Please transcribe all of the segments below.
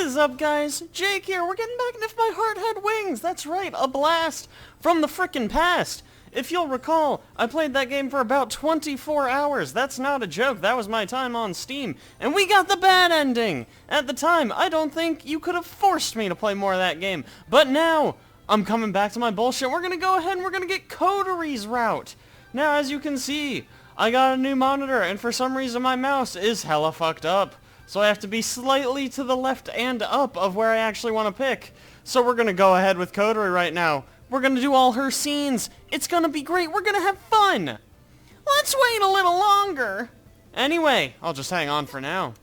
is up, guys? Jake here. We're getting back into If My Heart Had Wings. That's right, a blast from the frickin' past. If you'll recall, I played that game for about 24 hours. That's not a joke. That was my time on Steam. And we got the bad ending. At the time, I don't think you could have forced me to play more of that game. But now, I'm coming back to my bullshit. We're going to go ahead and we're going to get Kotori's route. Now, as you can see, I got a new monitor, and for some reason my mouse is hella fucked up. So I have to be slightly to the left and up of where I actually want to pick. So we're going to go ahead with Kotori right now. We're going to do all her scenes. It's going to be great. We're going to have fun. Let's wait a little longer. Anyway, I'll just hang on for now.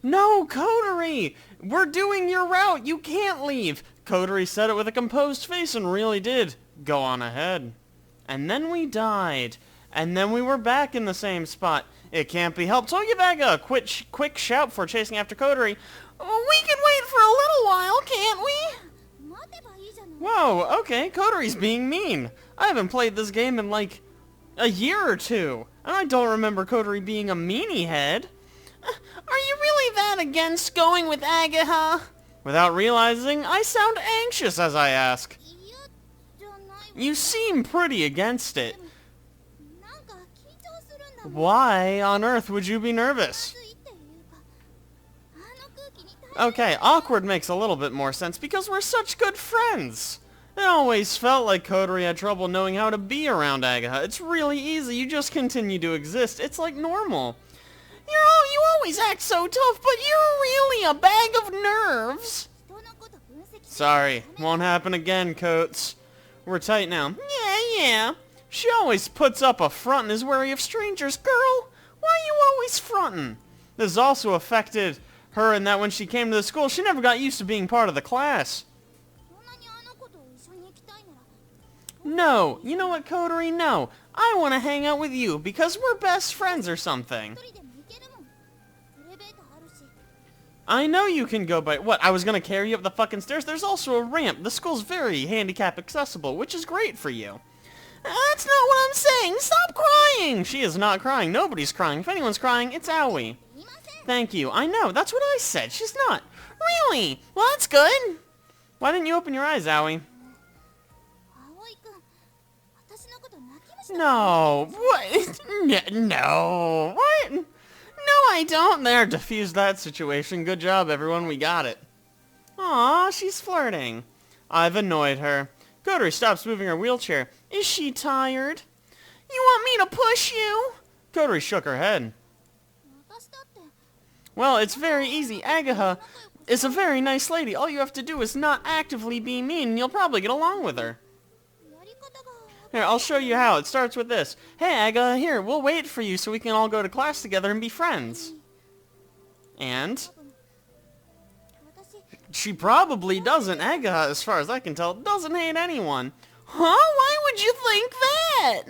No, Kotori! We're doing your route. You can't leave. Kotori said it with a composed face and really did. Go on ahead. And then we died. And then we were back in the same spot. It can't be helped. So I'll give back a quick shout for chasing after Kotori. We can wait for a little while, can't we? Whoa, okay, Kotori's being mean. I haven't played this game in like a year or two, and I don't remember Kotori being a meanie head. Are you really that against going with Agaha? Without realizing, I sound anxious as I ask. You seem pretty against it. Why on earth would you be nervous? Okay, awkward makes a little bit more sense because we're such good friends. It always felt like Kotori had trouble knowing how to be around Agaha. It's really easy. You just continue to exist. It's like normal. You always act so tough, but you're really a bag of nerves. Sorry, won't happen again, Coates. We're tight now. Yeah. She always puts up a front and is wary of strangers. Girl, why are you always frontin'? This also affected her in that when she came to the school, she never got used to being part of the class. No, you know what, Kotori? No, I want to hang out with you because we're best friends or something. I know you can go by... What, I was going to carry you up the fucking stairs? There's also a ramp. The school's very handicap accessible, which is great for you. That's not what I'm saying. Stop crying. She is not crying. Nobody's crying. If anyone's crying, it's Aoi. Thank you. I know. That's what I said. She's not. Really? Well, that's good. Why didn't you open your eyes, Aoi? No. What? No. What? No, I don't. There, diffused that situation. Good job, everyone. We got it. Aw, she's flirting. I've annoyed her. Kotori stops moving her wheelchair. Is she tired? You want me to push you? Kotori shook her head. Well, it's very easy. Agaha is a very nice lady. All you have to do is not actively be mean, and you'll probably get along with her. Here, I'll show you how. It starts with this. Hey, Agaha, here, we'll wait for you so we can all go to class together and be friends. And? She probably doesn't. Agaha, as far as I can tell, doesn't hate anyone. Huh? Why would you think that?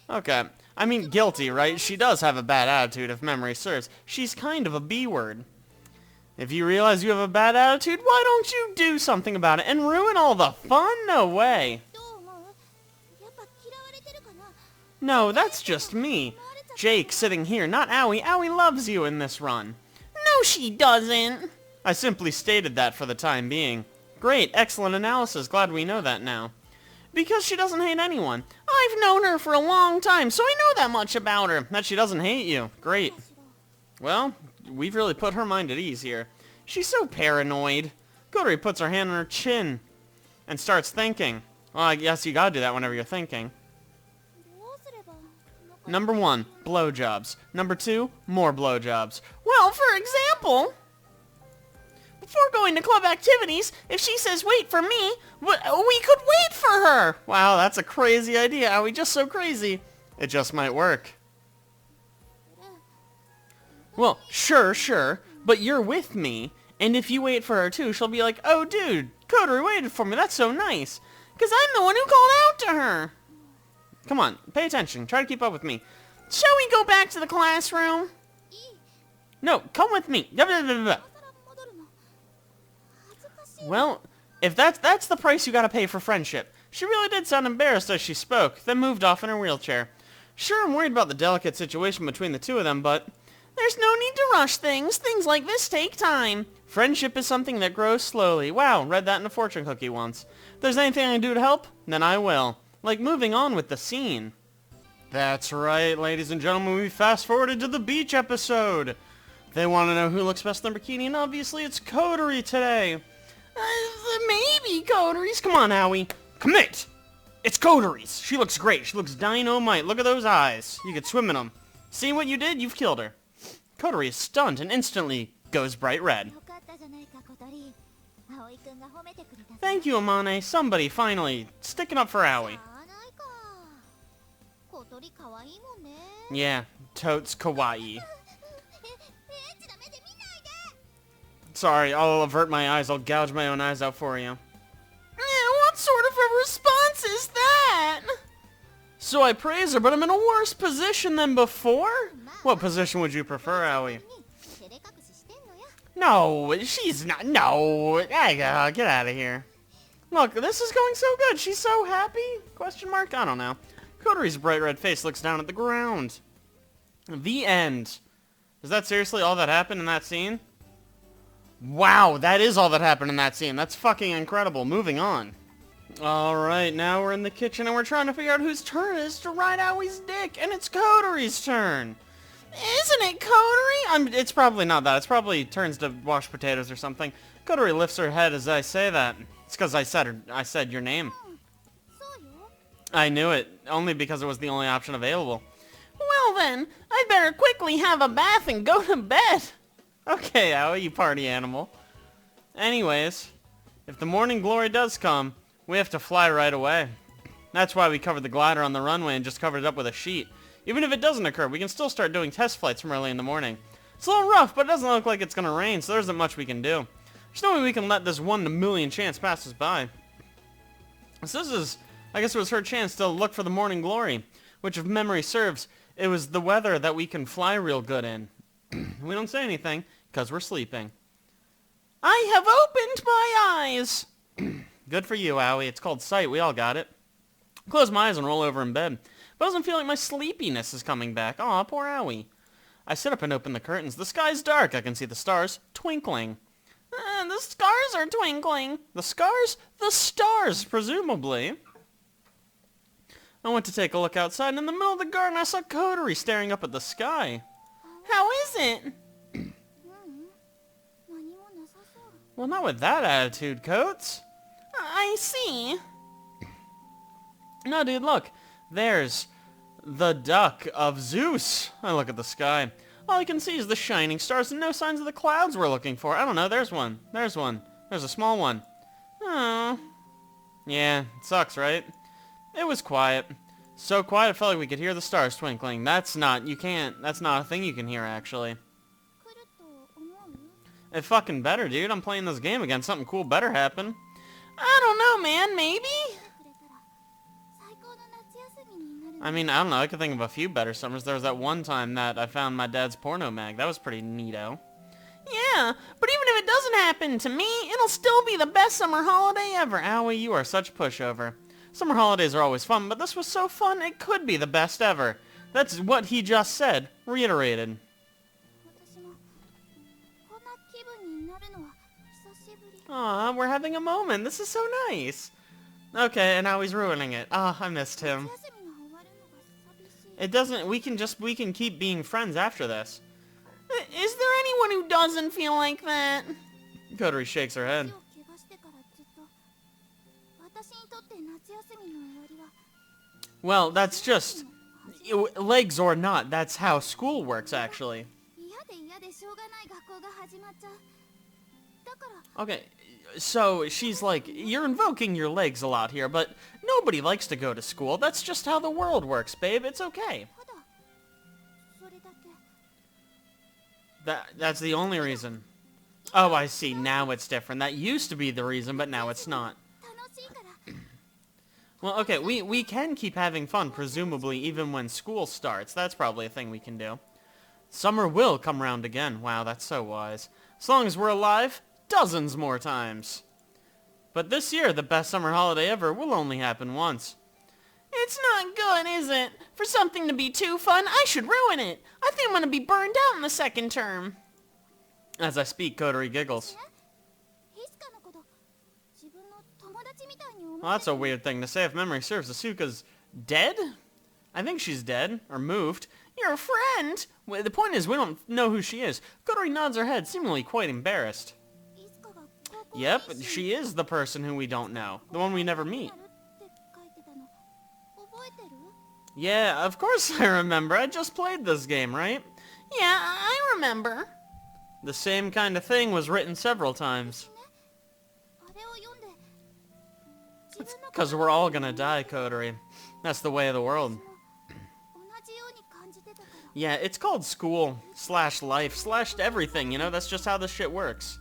Okay. I mean, guilty, right? She does have a bad attitude, if memory serves. She's kind of a B-word. If you realize you have a bad attitude, why don't you do something about it and ruin all the fun? No way. No, that's just me. Jake sitting here, not Aoi. Aoi loves you in this run. No, she doesn't. I simply stated that for the time being. Great, excellent analysis. Glad we know that now. Because she doesn't hate anyone. I've known her for a long time, so I know that much about her. That she doesn't hate you. Great. Well, we've really put her mind at ease here. She's so paranoid. Kotori puts her hand on her chin and starts thinking. Well, I guess you gotta do that whenever you're thinking. Number 1, blowjobs. Number 2, more blowjobs. Well, for example, before going to club activities, if she says wait for me, we could wait for her. Wow, that's a crazy idea. Are we just so crazy? It just might work. Well, sure, but you're with me, and if you wait for her too, she'll be like, oh dude, Kotori waited for me, that's so nice. Because I'm the one who called out to her. Come on, pay attention, try to keep up with me. Shall we go back to the classroom? No, come with me. Well, if that's the price you gotta pay for friendship. She really did sound embarrassed as she spoke, then moved off in her wheelchair. Sure, I'm worried about the delicate situation between the two of them, but There's no need to rush things. Things like this take time. Friendship is something that grows slowly. Wow, read that in a fortune cookie once. If there's anything I can do to help, then I will. Like moving on with the scene. That's right, ladies and gentlemen, we fast-forwarded to the beach episode. They want to know who looks best in the bikini, and obviously it's Kotori today. Maybe Kotori's. Come on, Howie. Commit! It's Kotori's. She looks great. She looks dynamite. Look at those eyes. You could swim in them. See what you did? You've killed her. Kotori is stunned and instantly goes bright red. Thank you, Amane. Somebody finally sticking up for Howie. Yeah, totes kawaii. Sorry, I'll avert my eyes. I'll gouge my own eyes out for you. What sort of a response is that? So I praise her, but I'm in a worse position than before? What position would you prefer, Howie? No, she's not. No. Get out of here. Look, this is going so good. She's so happy? Question mark? I don't know. Kotori's bright red face looks down at the ground. The end. Is that seriously all that happened in that scene? Wow, that is all that happened in that scene. That's fucking incredible. Moving on. Alright, now we're in the kitchen and we're trying to figure out whose turn it is to ride Howie's dick, and it's Kotori's turn. Isn't it, Kotori? It's probably not that. It's probably turns to wash potatoes or something. Kotori lifts her head as I say that. It's because I said your name. I knew it, only because it was the only option available. Well then, I'd better quickly have a bath and go to bed. Okay, Howie, you party animal. Anyways, if the morning glory does come, we have to fly right away. That's why we covered the glider on the runway and just covered it up with a sheet. Even if it doesn't occur, we can still start doing test flights from early in the morning. It's a little rough, but it doesn't look like it's going to rain, so there isn't much we can do. There's no way we can let this 1 in a million chance pass us by. So this is, I guess it was her chance to look for the morning glory, which if memory serves, it was the weather that we can fly real good in. We don't say anything, because we're sleeping. I have opened my eyes! Good for you, Howie. It's called sight. We all got it. Close my eyes and roll over in bed. But it doesn't feel like my sleepiness is coming back. Aw, poor Howie. I sit up and open the curtains. The sky's dark. I can see the stars twinkling. The stars are twinkling. The scars? The stars, presumably. I went to take a look outside, and in the middle of the garden I saw Kotori staring up at the sky. How is it? Well, not with that attitude, Coates. I see. No, dude, look. There's the duck of Zeus. I look at the sky. All I can see is the shining stars and no signs of the clouds we're looking for. I don't know. There's one. There's one. There's a small one. Oh. Yeah, it sucks, right? It was quiet. So quiet it felt like we could hear the stars twinkling. That's not a thing you can hear, actually. It fucking better, dude. I'm playing this game again. Something cool better happen. I don't know, man. Maybe? I mean, I don't know. I could think of a few better summers. There was that one time that I found my dad's porno mag. That was pretty neato. Yeah, but even if it doesn't happen to me, it'll still be the best summer holiday ever. Owie, you are such a pushover. Summer holidays are always fun, but this was so fun, it could be the best ever. That's what he just said, reiterated. Aw, we're having a moment. This is so nice. Okay, and now he's ruining it. Ah, I missed him. It doesn't, we can keep being friends after this. Is there anyone who doesn't feel like that? Kotori shakes her head. Well, that's just... legs or not, that's how school works, actually. Okay, so she's like, you're invoking your legs a lot here, but nobody likes to go to school. That's just how the world works, babe. It's okay. That's the only reason. Oh, I see. Now it's different. That used to be the reason, but now it's not. Well, okay, we can keep having fun, presumably, even when school starts. That's probably a thing we can do. Summer will come round again. Wow, that's so wise. As long as we're alive, dozens more times. But this year, the best summer holiday ever will only happen once. It's not good, is it? For something to be too fun, I should ruin it. I think I'm gonna be burned out in the second term. As I speak, Kotori giggles. Well, that's a weird thing to say. If memory serves, Asuka's dead? I think she's dead, or moved. You're a friend. Well, the point is, we don't know who she is. Kotori nods her head, seemingly quite embarrassed. Yep, she is the person who we don't know. The one we never meet. Yeah, of course I remember. I just played this game, right? Yeah, I remember. The same kind of thing was written several times. It's because we're all gonna die, Kotori. That's the way of the world. Yeah, it's called school, slash life, slash everything, you know? That's just how this shit works.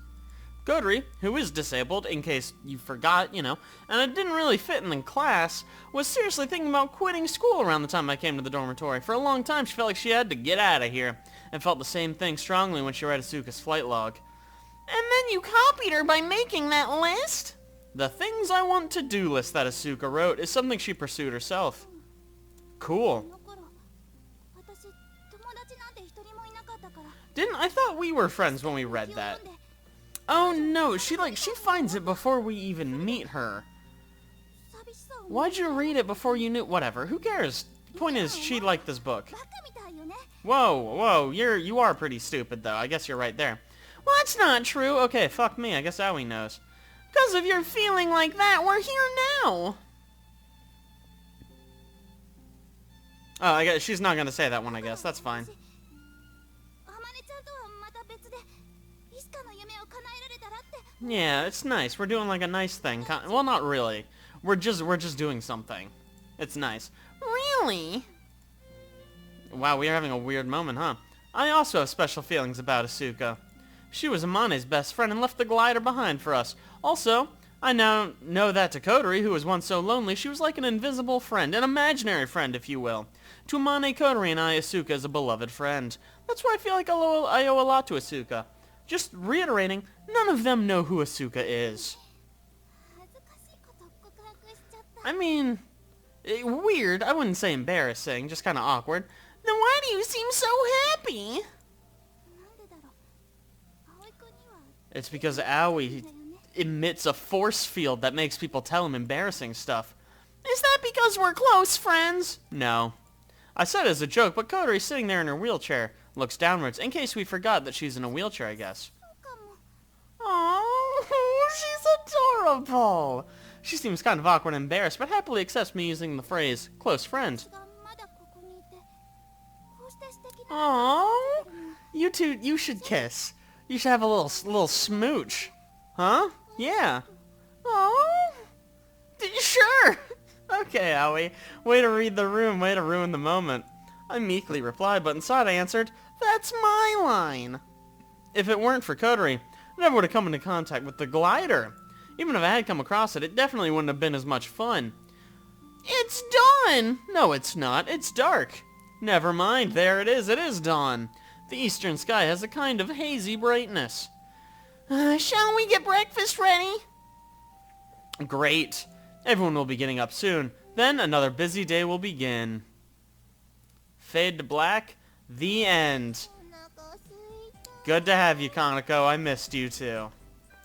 Kotori, who is disabled, in case you forgot, you know, and it didn't really fit in the class, was seriously thinking about quitting school around the time I came to the dormitory. For a long time, she felt like she had to get out of here, and felt the same thing strongly when she read Asuka's flight log. And then you copied her by making that list? The things I want to do list that Asuka wrote is something she pursued herself. Cool. I thought we were friends when we read that. Oh no, she finds it before we even meet her. Why'd you read it before you knew? Whatever, who cares? Point is, she liked this book. Whoa, you are pretty stupid though, I guess you're right there. Well, that's not true. Okay, fuck me, I guess Aoi knows. Because of your feeling like that, we're here now. Oh, I guess she's not gonna say that one, I guess. That's fine. Yeah, it's nice. We're doing like a nice thing. Well, not really. We're just doing something. It's nice. Really? Wow, we are having a weird moment, huh? I also have special feelings about Asuka. She was Amane's best friend and left the glider behind for us. Also, I now know that to Kotori, who was once so lonely, she was like an invisible friend, an imaginary friend, if you will. To Amane, Kotori, and I, Asuka is a beloved friend. That's why I feel like I owe a lot to Asuka. Just reiterating, none of them know who Asuka is. I mean, weird. I wouldn't say embarrassing, just kind of awkward. Then why do you seem so happy? It's because Aoi emits a force field that makes people tell him embarrassing stuff. Is that because we're close friends? No. I said it as a joke, but Kotori's sitting there in her wheelchair, looks downwards, in case we forgot that she's in a wheelchair, I guess. Oh, she's adorable! She seems kind of awkward and embarrassed, but happily accepts me using the phrase, close friend. Aww. You two, you should kiss. You should have a little smooch. Huh? Yeah. Oh, sure. Okay, Aoi. Way to read the room, way to ruin the moment. I meekly replied, but inside I answered, that's my line. If it weren't for Kotori, I never would have come into contact with the glider. Even if I had come across it, it definitely wouldn't have been as much fun. It's dawn! No, it's not. It's dark. Never mind. There it is dawn. The eastern sky has a kind of hazy brightness. Shall we get breakfast ready? Great. Everyone will be getting up soon. Then another busy day will begin. Fade to black. The end. Good to have you, Kaneko. I missed you too.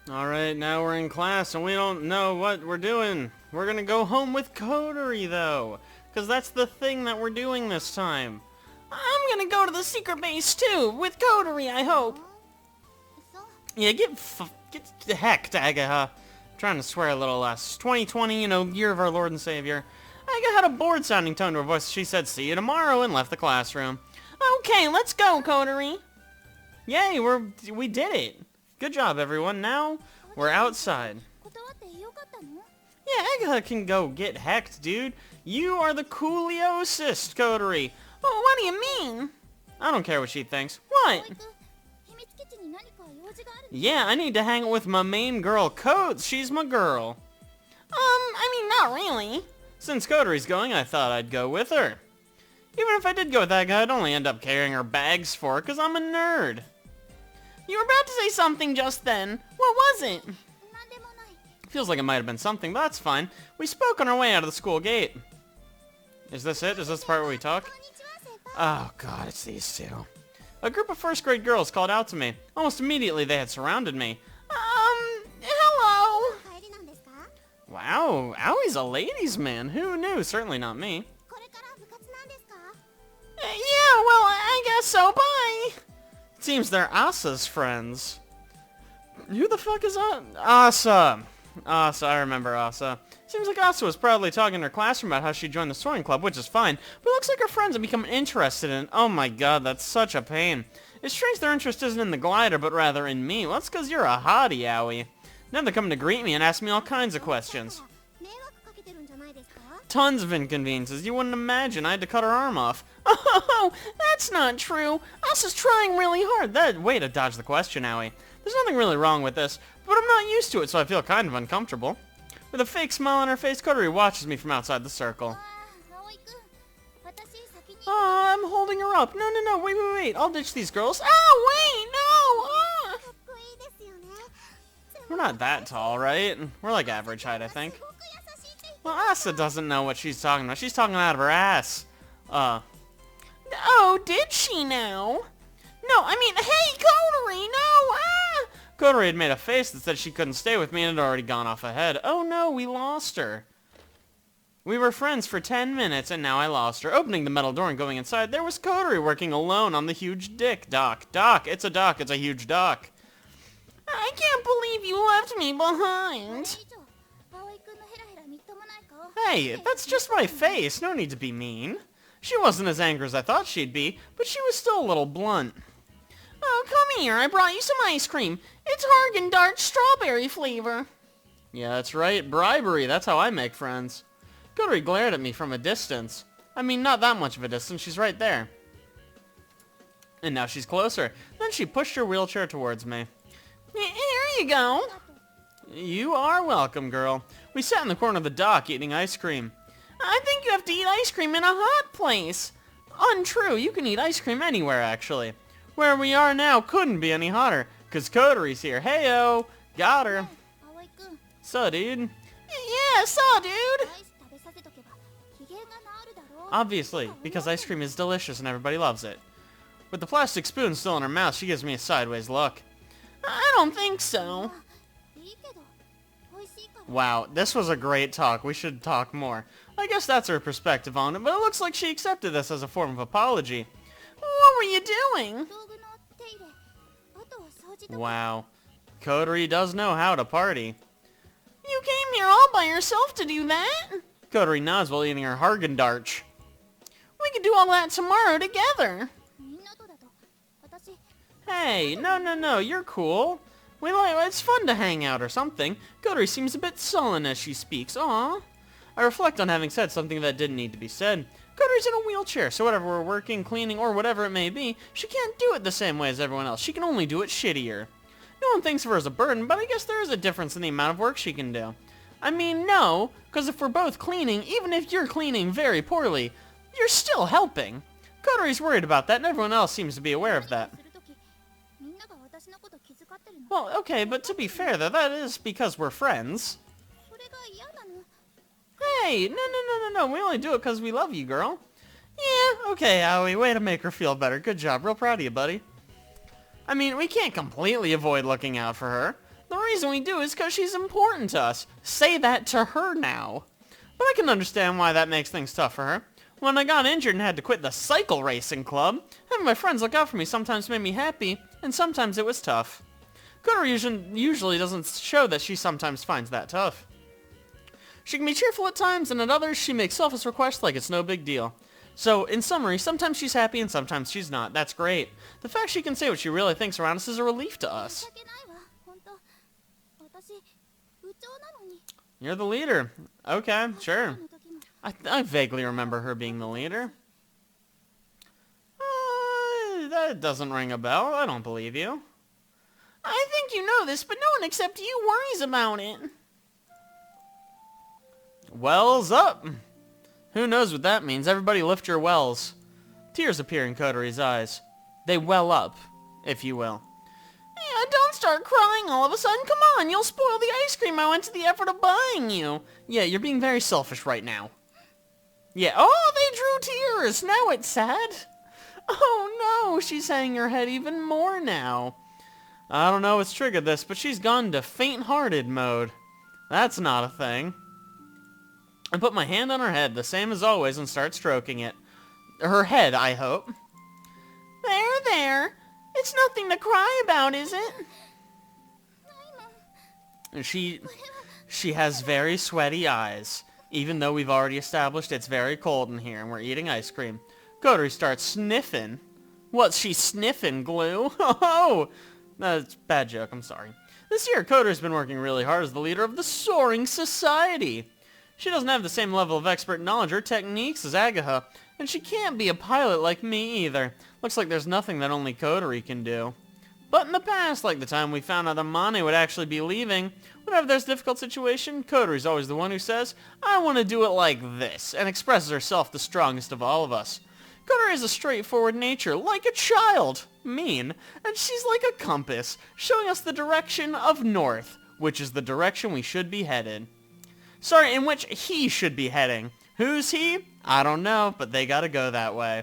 Alright, now we're in class and we don't know what we're doing. We're gonna go home with Kotori though. Because that's the thing that we're doing this time. I'm gonna go to the secret base too, with Kotori, I hope. Yeah, get the heck, Dagaha. Trying to swear a little less. 2020, you know, year of our Lord and Savior. Aga had a bored-sounding tone to her voice. She said, see you tomorrow, and left the classroom. Okay, let's go, Kotori. Yay, we did it. Good job, everyone. Now, we're outside. Yeah, Aga can go get hecked, dude. You are the cooliosist, Kotori. Oh, what do you mean? I don't care what she thinks. What? Yeah, I need to hang out with my main girl, Coates. She's my girl. I mean, not really. Since Kotori's going, I thought I'd go with her. Even if I did go with that guy, I'd only end up carrying her bags for her, because I'm a nerd. You were about to say something just then. What was it? Feels like it might have been something, but that's fine. We spoke on our way out of the school gate. Is this it? Is this the part where we talk? Oh god, it's these two. A group of first grade girls called out to me. Almost immediately they had surrounded me. Hello. Wow, Aoi's a ladies' man. Who knew? Certainly not me. Yeah, well, I guess so. Bye. Seems they're Asa's friends. Who the fuck is Asa? Asa, I remember Asa. Seems like Asa was proudly talking in her classroom about how she joined the soaring club, which is fine, but it looks like her friends have become interested in... Oh my god, that's such a pain. It's strange their interest isn't in the glider, but rather in me. Well, that's because you're a hottie, Aoi. Now they're coming to greet me and ask me all kinds of questions. Tons of inconveniences. You wouldn't imagine. I had to cut her arm off. Oh, that's not true. Asa's trying really hard. Way to dodge the question, Aoi. There's nothing really wrong with this, but I'm not used to it, so I feel kind of uncomfortable. With a fake smile on her face, Kotori watches me from outside the circle. Oh, I'm holding her up. No, wait. I'll ditch these girls. Oh, wait, no. We're not that tall, right? We're like average height, I think. Well, Asa doesn't know what she's talking about. She's talking out of her ass. Oh, did she now? No, I mean, hey, Kotori, no, Kotori had made a face that said she couldn't stay with me and had already gone off ahead. Oh no, we lost her. We were friends for 10 minutes and now I lost her. Opening the metal door and going inside, there was Kotori working alone on the huge dock. It's a dock, it's a huge dock. I can't believe you left me behind. Hey, that's just my face. No need to be mean. She wasn't as angry as I thought she'd be, but she was still a little blunt. Oh, come here. I brought you some ice cream. It's Haagen-Dazs strawberry flavor. Yeah, that's right. Bribery. That's how I make friends. Kotori glared at me from a distance. I mean, not that much of a distance. She's right there. And now she's closer. Then she pushed her wheelchair towards me. Here you go. You are welcome, girl. We sat in the corner of the dock eating ice cream. I think you have to eat ice cream in a hot place. Untrue. You can eat ice cream anywhere, actually. Where we are now couldn't be any hotter, because Kotori's here. Heyo! Got her. So, dude? Yeah, so, dude. Obviously, because ice cream is delicious and everybody loves it. With the plastic spoon still in her mouth, she gives me a sideways look. I don't think so. Wow, this was a great talk. We should talk more. I guess that's her perspective on it, but it looks like she accepted this as a form of apology. What were you doing? Wow. Kotori does know how to party. You came here all by yourself to do that? Kotori nods while eating her Haagen-Dazs. We could do all that tomorrow together. Hey, no, you're cool. It's fun to hang out or something. Kotori seems a bit sullen as she speaks. Aw. I reflect on having said something that didn't need to be said. Kotori's in a wheelchair, so whatever we're working, cleaning, or whatever it may be, she can't do it the same way as everyone else. She can only do it shittier. No one thinks of her as a burden, but I guess there is a difference in the amount of work she can do. I mean, no, because if we're both cleaning, even if you're cleaning very poorly, you're still helping. Kotori's worried about that, and everyone else seems to be aware of that. Well, okay, but to be fair, though, that is because we're friends. Hey, no, we only do it because we love you, girl. Yeah, okay, Aoi, way to make her feel better. Good job, real proud of you, buddy. I mean, we can't completely avoid looking out for her. The reason we do is because she's important to us. Say that to her now. But I can understand why that makes things tough for her. When I got injured and had to quit the cycle racing club, having my friends look out for me sometimes made me happy, and sometimes it was tough. Kotori usually doesn't show that she sometimes finds that tough. She can be cheerful at times, and at others she makes selfish requests like it's no big deal. So, in summary, sometimes she's happy and sometimes she's not. That's great. The fact she can say what she really thinks around us is a relief to us. You're the leader. Okay, sure. I vaguely remember her being the leader. That doesn't ring a bell. I don't believe you. I think you know this, but no one except you worries about it. Wells up. Who knows what that means? Everybody lift your wells. Tears appear in Kotori's eyes. They well up, if you will. Yeah, don't start crying all of a sudden. Come on, you'll spoil the ice cream I went to the effort of buying you. Yeah, you're being very selfish right now. Yeah, oh, they drew tears! Now it's sad. Oh no, she's hanging her head even more now. I don't know what's triggered this, but she's gone to faint-hearted mode. That's not a thing. I put my hand on her head, the same as always, and start stroking it. Her head, I hope. There, there. It's nothing to cry about, is it? She has very sweaty eyes, even though we've already established it's very cold in here and we're eating ice cream. Kotori starts sniffing. What's she sniffing, Glue? Oh, that's a bad joke, I'm sorry. This year, Kotori's been working really hard as the leader of the Soaring Society. She doesn't have the same level of expert knowledge or techniques as Agaha, and she can't be a pilot like me either. Looks like there's nothing that only Kotori can do. But in the past, like the time we found out Amane would actually be leaving, whenever there's a difficult situation, Kotori's always the one who says, I want to do it like this, and expresses herself the strongest of all of us. Kotori has a straightforward nature, like a child, mean, and she's like a compass, showing us the direction of north, which is the direction we should be headed. Sorry, in which he should be heading. Who's he? I don't know, but they gotta go that way.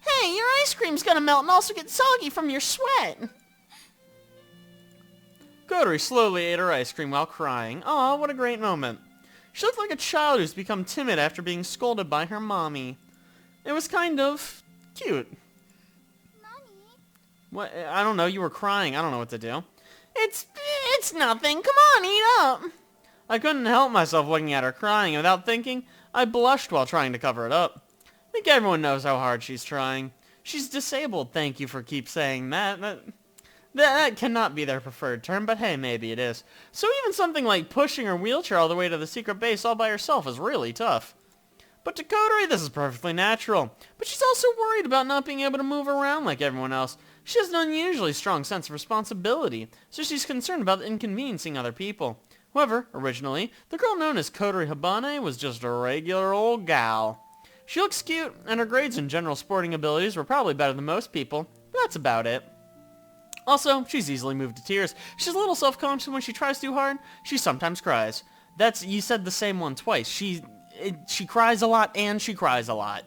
Hey, your ice cream's gonna melt and also get soggy from your sweat. Kotori slowly ate her ice cream while crying. Aw, what a great moment. She looked like a child who's become timid after being scolded by her mommy. It was kind of cute. What? I don't know, you were crying. I don't know what to do. It's nothing. Come on, eat up. I couldn't help myself looking at her crying, and without thinking, I blushed while trying to cover it up. I think everyone knows how hard she's trying. She's disabled, thank you for keep saying that. That cannot be their preferred term, but hey, maybe it is. So even something like pushing her wheelchair all the way to the secret base all by herself is really tough. But to Kotori, this is perfectly natural. But she's also worried about not being able to move around like everyone else. She has an unusually strong sense of responsibility, so she's concerned about inconveniencing other people. However, originally, the girl known as Kotori Habane was just a regular old gal. She looks cute, and her grades and general sporting abilities were probably better than most people, but that's about it. Also, she's easily moved to tears. She's a little self-conscious when she tries too hard. She sometimes cries. You said the same one twice. She cries a lot and she cries a lot.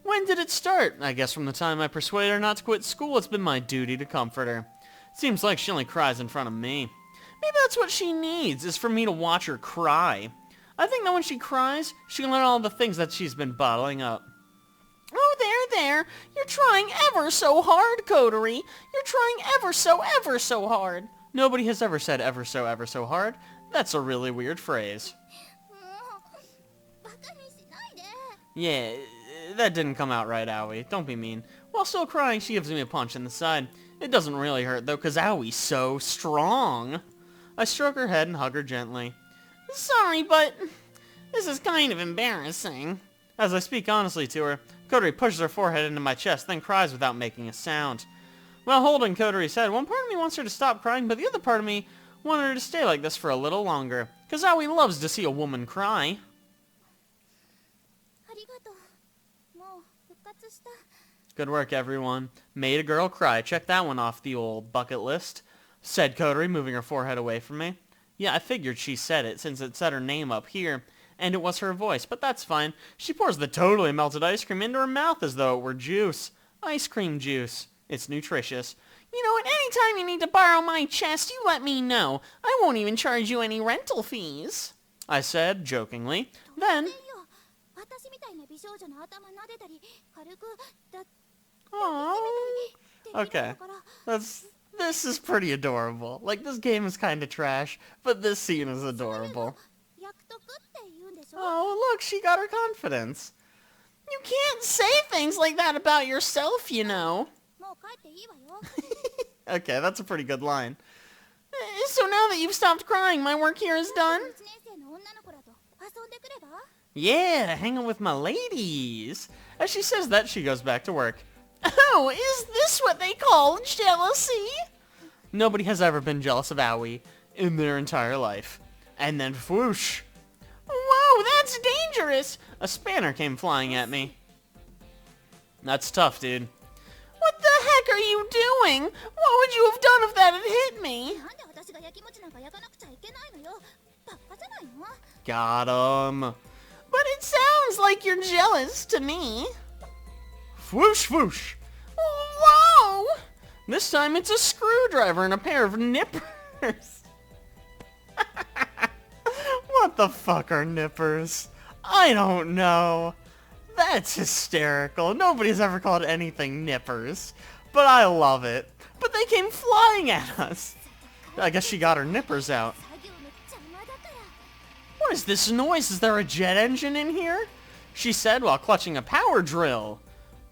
When did it start? I guess from the time I persuaded her not to quit school, it's been my duty to comfort her. Seems like she only cries in front of me. Maybe that's what she needs, is for me to watch her cry. I think that when she cries, she can learn all the things that she's been bottling up. Oh, there. You're trying ever so hard, Kotori. You're trying ever so hard. Nobody has ever said ever so hard. That's a really weird phrase. Yeah, that didn't come out right, Aoi. Don't be mean. While still crying, she gives me a punch in the side. It doesn't really hurt, though, because Aoi's so strong. I stroke her head and hug her gently. Sorry, but this is kind of embarrassing. As I speak honestly to her, Kotori pushes her forehead into my chest, then cries without making a sound. While holding Kotori's head, one part of me wants her to stop crying, but the other part of me wanted her to stay like this for a little longer. Because Aoi loves to see a woman cry. Good work, everyone. Made a girl cry. Check that one off the old bucket list. Said Kotori, moving her forehead away from me. Yeah, I figured she said it, since it said her name up here. And it was her voice, but that's fine. She pours the totally melted ice cream into her mouth as though it were juice. Ice cream juice. It's nutritious. You know, at any time you need to borrow my chest, you let me know. I won't even charge you any rental fees. I said, jokingly. Then... Aww. Okay. This is pretty adorable. Like, this game is kind of trash, but this scene is adorable. Oh, look, she got her confidence. You can't say things like that about yourself, you know. Okay, that's a pretty good line. So now that you've stopped crying, my work here is done? Yeah, hanging with my ladies. As she says that, she goes back to work. Oh, is this what they call jealousy? Nobody has ever been jealous of Aoi in their entire life. And then whoosh. Whoa, that's dangerous. A spanner came flying at me. That's tough, dude. What the heck are you doing? What would you have done if that had hit me? Got him. But it sounds like you're jealous to me. Whoosh whoosh. Whoa! This time it's a screwdriver and a pair of nippers. What the fuck are nippers? I don't know. That's hysterical. Nobody's ever called anything nippers. But I love it. But they came flying at us. I guess she got her nippers out. What is this noise? Is there a jet engine in here? She said while clutching a power drill.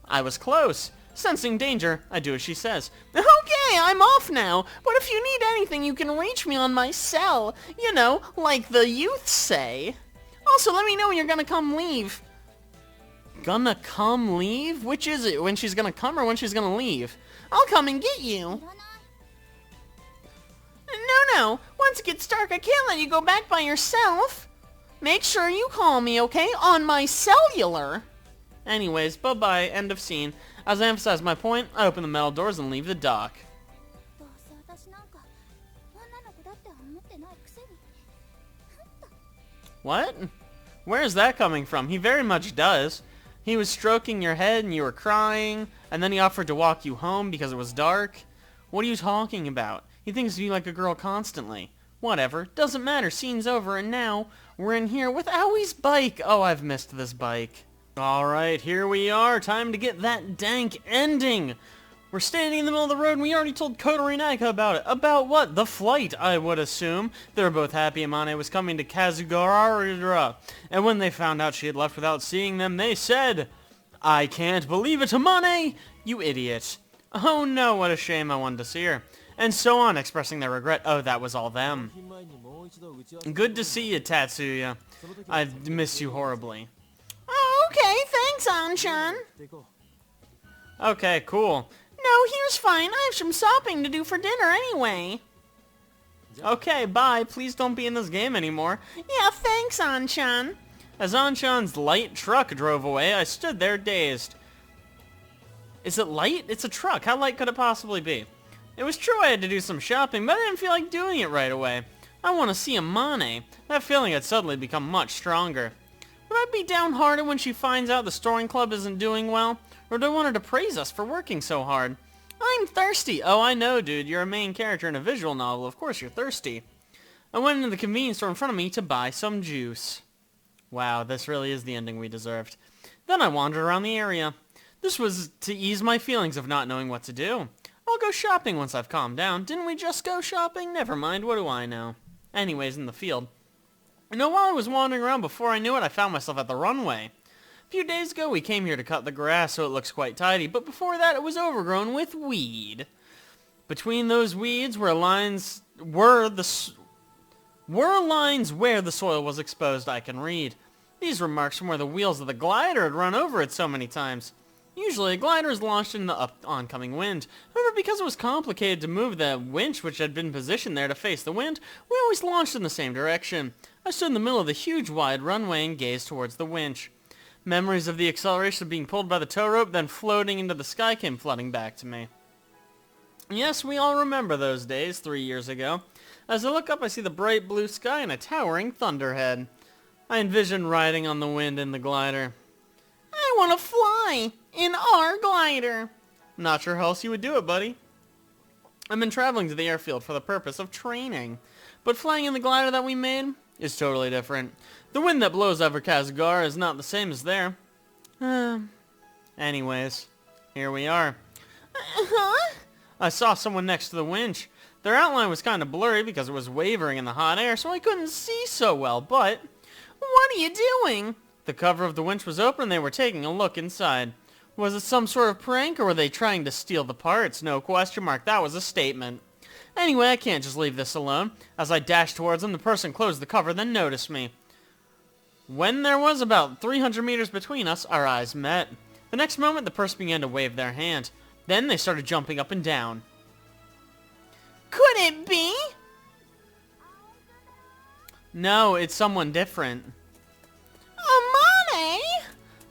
I was close. Sensing danger, I do as she says. Okay, I'm off now. But if you need anything, you can reach me on my cell. You know, like the youth say. Also, let me know when you're gonna come leave. Gonna come leave? Which is it? When she's gonna come or when she's gonna leave? I'll come and get you. No. Once it gets dark, I can't let you go back by yourself. Make sure you call me, okay? On my cellular. Anyways, bye-bye, end of scene. As I emphasize my point, I open the metal doors and leave the dock. What? Where is that coming from? He very much does. He was stroking your head and you were crying, and then he offered to walk you home because it was dark. What are you talking about? He thinks of you like a girl constantly. Whatever, doesn't matter, scene's over, and now we're in here with Awie's bike. Oh, I've missed this bike. Alright, here we are, time to get that dank ending. We're standing in the middle of the road and we already told Kotori and Aika about it. About what? The flight, I would assume. They were both happy Amane was coming to Kazugara. And when they found out she had left without seeing them, they said, I can't believe it, Amane! You idiot. Oh no, what a shame, I wanted to see her. And so on, expressing their regret. Oh, that was all them. Good to see you, Tatsuya. I've missed you horribly. Oh, okay, thanks, Anshan. Okay, cool. No, here's fine. I have some shopping to do for dinner anyway. Okay, bye. Please don't be in this game anymore. Yeah, thanks, Anshan. As Anshan's light truck drove away, I stood there dazed. Is it light? It's a truck. How light could it possibly be? It was true I had to do some shopping, but I didn't feel like doing it right away. I want to see Amane. That feeling had suddenly become much stronger. Would I be downhearted when she finds out the storing club isn't doing well? Or do I want her to praise us for working so hard? I'm thirsty. Oh, I know, dude. You're a main character in a visual novel. Of course you're thirsty. I went into the convenience store in front of me to buy some juice. Wow, this really is the ending we deserved. Then I wandered around the area. This was to ease my feelings of not knowing what to do. I'll go shopping once I've calmed down. Didn't we just go shopping? Never mind, what do I know? Anyways, in the field. You know, while I was wandering around, before I knew it, I found myself at the runway. A few days ago, we came here to cut the grass so it looks quite tidy, but before that, it was overgrown with weed. Between those weeds were lines where the soil was exposed, I can read. These were marks from where the wheels of the glider had run over it so many times. Usually, a glider is launched in the oncoming wind. However, because it was complicated to move the winch which had been positioned there to face the wind, we always launched in the same direction. I stood in the middle of the huge wide runway and gazed towards the winch. Memories of the acceleration of being pulled by the tow rope, then floating into the sky came flooding back to me. Yes, we all remember those days, 3 years ago. As I look up, I see the bright blue sky and a towering thunderhead. I envision riding on the wind in the glider. I want to fly in our glider. Not sure how else you would do it, buddy. I've been traveling to the airfield for the purpose of training. But flying in the glider that we made is totally different. The wind that blows over Kazugara is not the same as there. Anyways, here we are. Huh? I saw someone next to the winch. Their outline was kind of blurry because it was wavering in the hot air, so I couldn't see so well, but... What are you doing? The cover of the winch was open and they were taking a look inside. Was it some sort of prank or were they trying to steal the parts? No question mark, that was a statement. Anyway, I can't just leave this alone. As I dashed towards them, the person closed the cover, then noticed me. When there was about 300 meters between us, our eyes met. The next moment, the person began to wave their hand. Then they started jumping up and down. Could it be? No, it's someone different. Amane?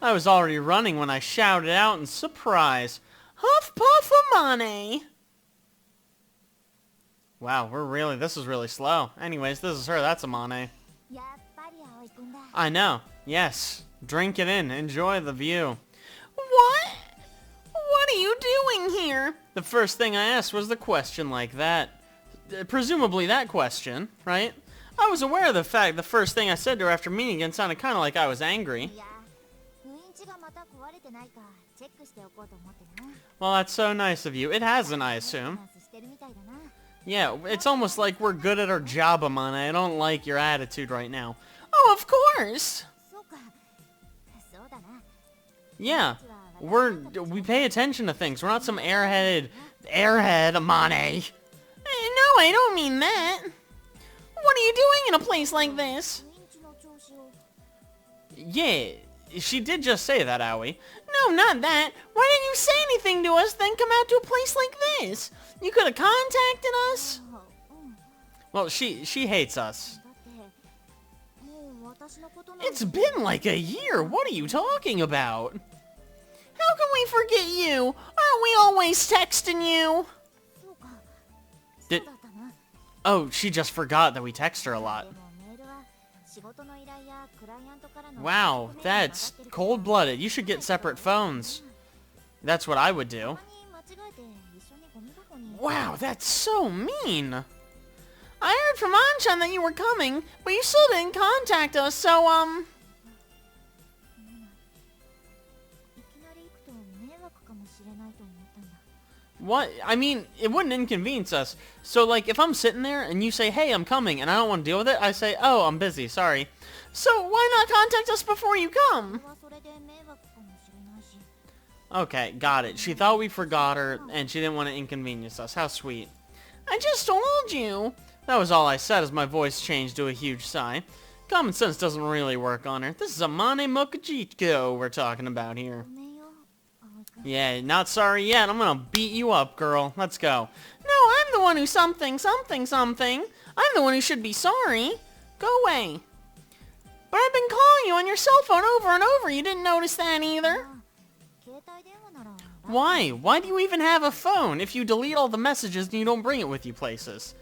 I was already running when I shouted out in surprise. Huff Puff Amane. Wow, this is really slow. Anyways, this is her, that's Amane. I know. Yes, drink it in. Enjoy the view. What? What are you doing here? The first thing I asked was the question like that. Presumably that question, right? I was aware of the fact the first thing I said to her after meeting again sounded kind of like I was angry. Well, that's so nice of you. It hasn't, I assume. Yeah, it's almost like we're good at our job, Amane. I don't like your attitude right now. Oh, of course. Yeah, we pay attention to things. We're not some airhead, Amane. No, I don't mean that. What are you doing in a place like this? Yeah, she did just say that, Aoi. No, not that. Why didn't you say anything to us, then come out to a place like this? You could have contacted us. Well, she hates us. It's been like a year. What are you talking about? How can we forget you? Aren't we always texting you? Oh, she just forgot that we text her a lot. Wow, that's cold-blooded. You should get separate phones. That's what I would do. Wow, that's so mean. I heard from Anshan that you were coming, but you still didn't contact us, so, What? I mean, it wouldn't inconvenience us. So, like, if I'm sitting there and you say, hey, I'm coming, and I don't want to deal with it, I say, oh, I'm busy, sorry. So why not contact us before you come? Okay, got it. She thought we forgot her, and she didn't want to inconvenience us. How sweet. I just told you. That was all I said as my voice changed to a huge sigh. Common sense doesn't really work on her. This is Amane Mokujiko we're talking about here. Yeah, not sorry yet. I'm gonna beat you up, girl. Let's go. No, I'm the one who something. I'm the one who should be sorry. Go away. But I've been calling you on your cell phone over and over. You didn't notice that either. Why? Why do you even have a phone if you delete all the messages and you don't bring it with you places?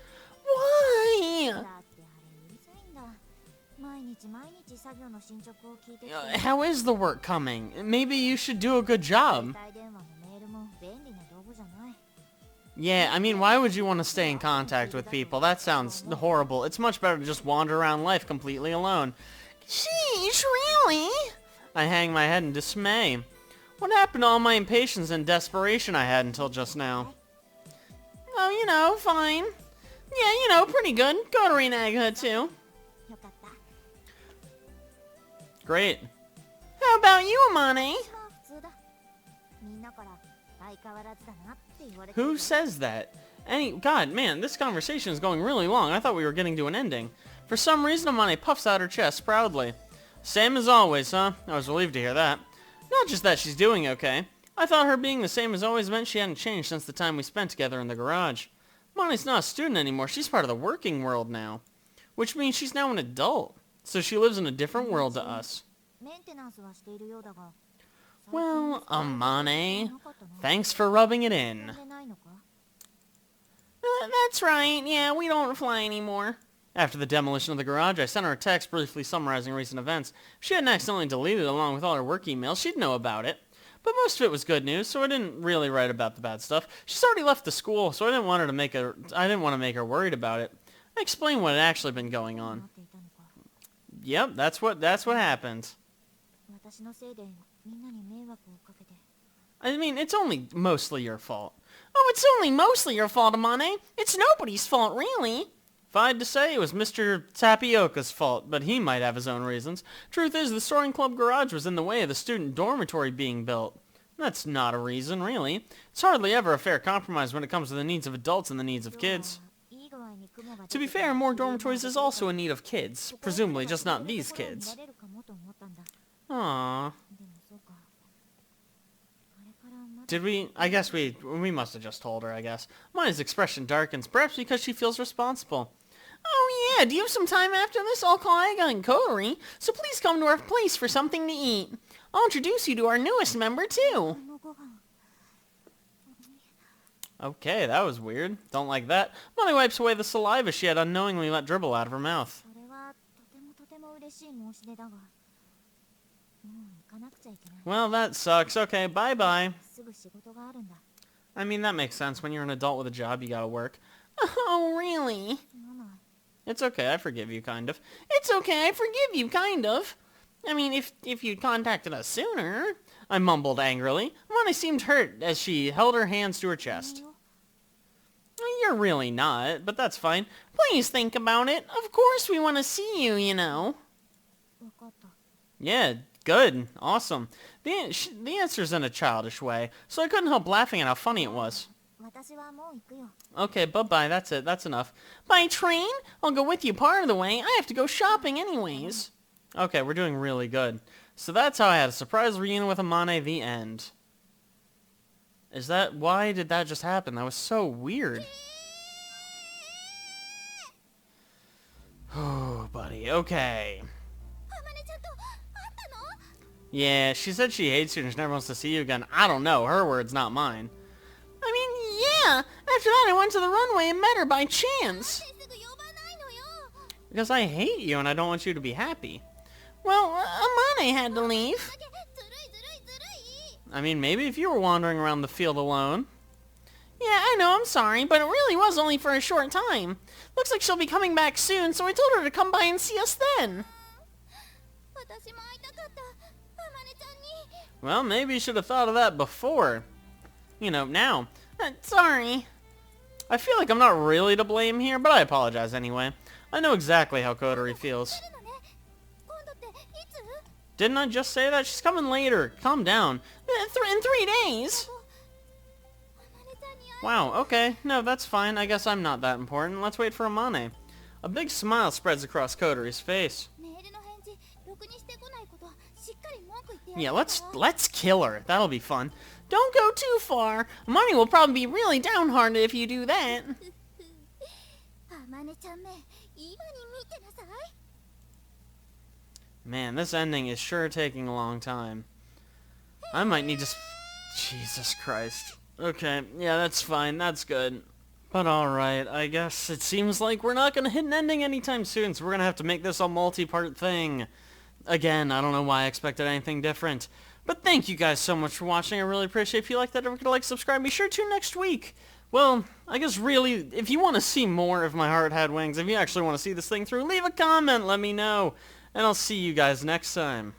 Why? How is the work coming? Maybe you should do a good job. Yeah, I mean, why would you want to stay in contact with people? That sounds horrible. It's much better to just wander around life completely alone. Sheesh, really? I hang my head in dismay. What happened to all my impatience and desperation I had until just now? Oh, you know, fine. Yeah, you know, pretty good. Kotori and Agha, too. Great. How about you, Amane? Who says that? God, man, this conversation is going really long. I thought we were getting to an ending. For some reason, Amane puffs out her chest proudly. Same as always, huh? I was relieved to hear that. Not just that she's doing okay. I thought her being the same as always meant she hadn't changed since the time we spent together in the garage. Amane's not a student anymore. She's part of the working world now. Which means she's now an adult. So she lives in a different world to us. Well, Amane, thanks for rubbing it in. That's right. Yeah, we don't fly anymore. After the demolition of the garage, I sent her a text briefly summarizing recent events. If she hadn't accidentally deleted it along with all her work emails, she'd know about it. But most of it was good news, so I didn't really write about the bad stuff. She's already left the school, so I didn't want to make her worried about it. I explained what had actually been going on. Yep, that's what happened. I mean, it's only mostly your fault. Oh, it's only mostly your fault, Amane. It's nobody's fault, really. If I had to say, it was Mr. Tapioca's fault, but he might have his own reasons. Truth is, the Soaring Club garage was in the way of the student dormitory being built. That's not a reason, really. It's hardly ever a fair compromise when it comes to the needs of adults and the needs of kids. To be fair, more dormitories is also in need of kids. Presumably, just not these kids. Aww. Did we? I guess we must have just told her, I guess. Maya's expression darkens, perhaps because she feels responsible. Oh yeah, do you have some time after this? I'll call Aga and Kotori, so please come to our place for something to eat. I'll introduce you to our newest member, too. Okay, that was weird. Don't like that. Molly wipes away the saliva she had unknowingly let dribble out of her mouth. Well, that sucks. Okay, bye-bye. I mean, that makes sense. When you're an adult with a job, you gotta work. Oh, really? It's okay, I forgive you, kind of. It's okay, I forgive you, kind of. I mean, if you'd contacted us sooner. I mumbled angrily. Mane seemed hurt as she held her hands to her chest. You're really not, but that's fine. Please think about it. Of course we want to see you, you know. Yeah, good. Awesome. The answer's in a childish way, so I couldn't help laughing at how funny it was. Okay, bye-bye. That's it. That's enough. By train? I'll go with you part of the way. I have to go shopping anyways. Okay, we're doing really good. So that's how I had a surprise reunion with Amane, the end. Why did that just happen? That was so weird. Oh, buddy, okay. Yeah, she said she hates you and she never wants to see you again. I don't know, her words, not mine. I mean, yeah, after that I went to the runway and met her by chance. Because I hate you and I don't want you to be happy. Well, Amane had to leave. I mean, maybe if you were wandering around the field alone. Yeah, I know, I'm sorry, but it really was only for a short time. Looks like she'll be coming back soon, so I told her to come by and see us then. Well, maybe you should have thought of that before. You know, now. Sorry. I feel like I'm not really to blame here, but I apologize anyway. I know exactly how Kotori feels. Didn't I just say that? She's coming later. Calm down. In 3 days. Wow, okay. No, that's fine. I guess I'm not that important. Let's wait for Amane. A big smile spreads across Kotori's face. Yeah, let's kill her. That'll be fun. Don't go too far. Amane will probably be really downhearted if you do that. Man, this ending is sure taking a long time. I might need to... Jesus Christ. Okay, yeah, that's fine. That's good. But alright, I guess it seems like we're not gonna hit an ending anytime soon, so we're gonna have to make this a multi-part thing. Again, I don't know why I expected anything different. But thank you guys so much for watching. I really appreciate it. If you like that, don't forget to like, subscribe. Be sure to tune next week. Well, I guess really, if you want to see more of my Heart Had Wings, if you actually want to see this thing through, leave a comment, let me know. And I'll see you guys next time.